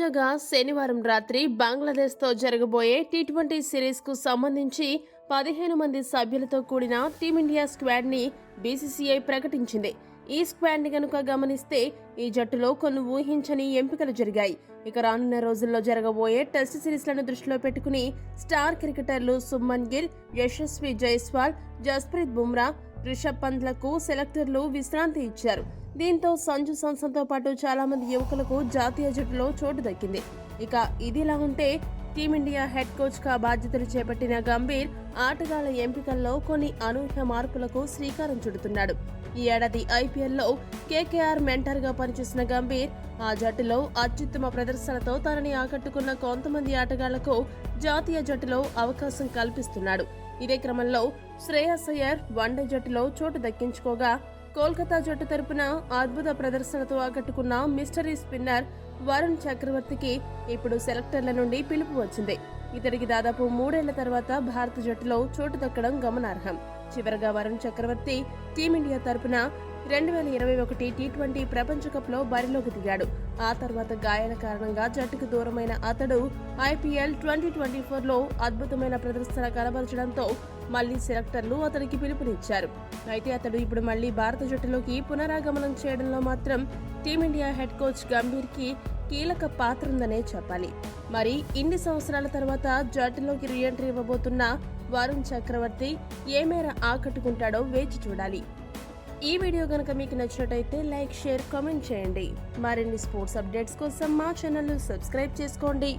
తాజాగా శనివారం రాత్రి బంగ్లాదేశ్తో జరగబోయే టీ20 సిరీస్కు సంబంధించి 15 మంది సభ్యులతో కూడిన టీమిండియా స్క్వాడ్ని బీసీసీఐ ప్రకటించింది. ఈ స్క్వాడ్ని గనుక గమనిస్తే ఈ జట్టులో కొన్ని ఊహించని ఎంపికలు జరిగాయి. ఇక రానున్న రోజుల్లో జరగబోయే టెస్ట్ సిరీస్లను దృష్టిలో పెట్టుకుని స్టార్ క్రికెటర్లు సుమన్ గిల్, యశస్వి జైస్వాల్, జస్ప్రీత్ బుమ్రా, రిషబ్ పంత్లకు సెలెక్టర్లు విశ్రాంతి ఇచ్చారు. దీంతో సంజు సామ్సన్తో పాటు చాలా మంది యువకులకు జాతీయ జట్టులో చోటు దక్కింది. ఇక ఇదిలా ఉంటే టీమిండియా హెడ్ కోచ్ గా బాధ్యతలు చేపట్టిన గంభీర్ ఆటగాళ్ల ఎంపికల్లో కొన్ని అనూహ్య మార్పులకు శ్రీకారం చుడుతున్నాడు. ఈ ఏడాది ఐపీఎల్లో కేకేఆర్ మెంటర్ గా పనిచేసిన గంభీర్ ఆ జట్టులో అత్యుత్తమ ప్రదర్శనతో తనని ఆకట్టుకున్న కొంతమంది ఆటగాళ్లకు జాతీయ జట్టులో అవకాశం కల్పిస్తున్నాడు. ఇదే క్రమంలో శ్రేయస్ అయ్యర్ వన్డే జట్టులో చోటు దక్కించుకోగా, కోల్కతా జట్టు తరపున అద్భుత ప్రదర్శనతో ఆకట్టుకున్న మిస్టరీ స్పిన్నర్ వరుణ్ చక్రవర్తికి ఇప్పుడు సెలెక్టర్ల నుండి పిలుపు వచ్చింది. ఇతడికి దాదాపు 3 ఏళ్ల తర్వాత భారత జట్టులో చోటు దక్కడం గమనార్హం. చివరగా వరుణ్ చక్రవర్తి టీమిండియా తరపున 2021 టీ20 ప్రపంచ కప్ లో బరిలోకి దిగాడు. ఆ తర్వాత గాయాల కారణంగా జట్టుకు దూరమైన అతడు ఐపీఎల్ 2024లో అద్భుతమైన ప్రదర్శన కనబరచడంతో మళ్లీ సెలెక్టర్లు అతనికి పిలుపునిచ్చారు. అయితే అతడు ఇప్పుడు మళ్లీ భారత జట్టులోకి పునరాగమనం చేయడంలో మాత్రం టీమిండియా హెడ్ కోచ్ గంభీర్ కి కీలక పాత్ర ఉందనే చెప్పాలి. మరి ఇన్ని సంవత్సరాల తర్వాత జట్టులోకి రీఎంట్రీ ఇవ్వబోతున్న వరుణ్ చక్రవర్తి ఏ మేర ఆకట్టుకుంటాడో వేచి చూడాలి. ఈ వీడియో గనక మీకు నచ్చినట్టయితే లైక్, షేర్, కామెంట్ చేయండి. మరిన్ని స్పోర్ట్స్ అప్డేట్స్ కోసం మా ఛానల్ ను సబ్స్క్రైబ్ చేసుకోండి.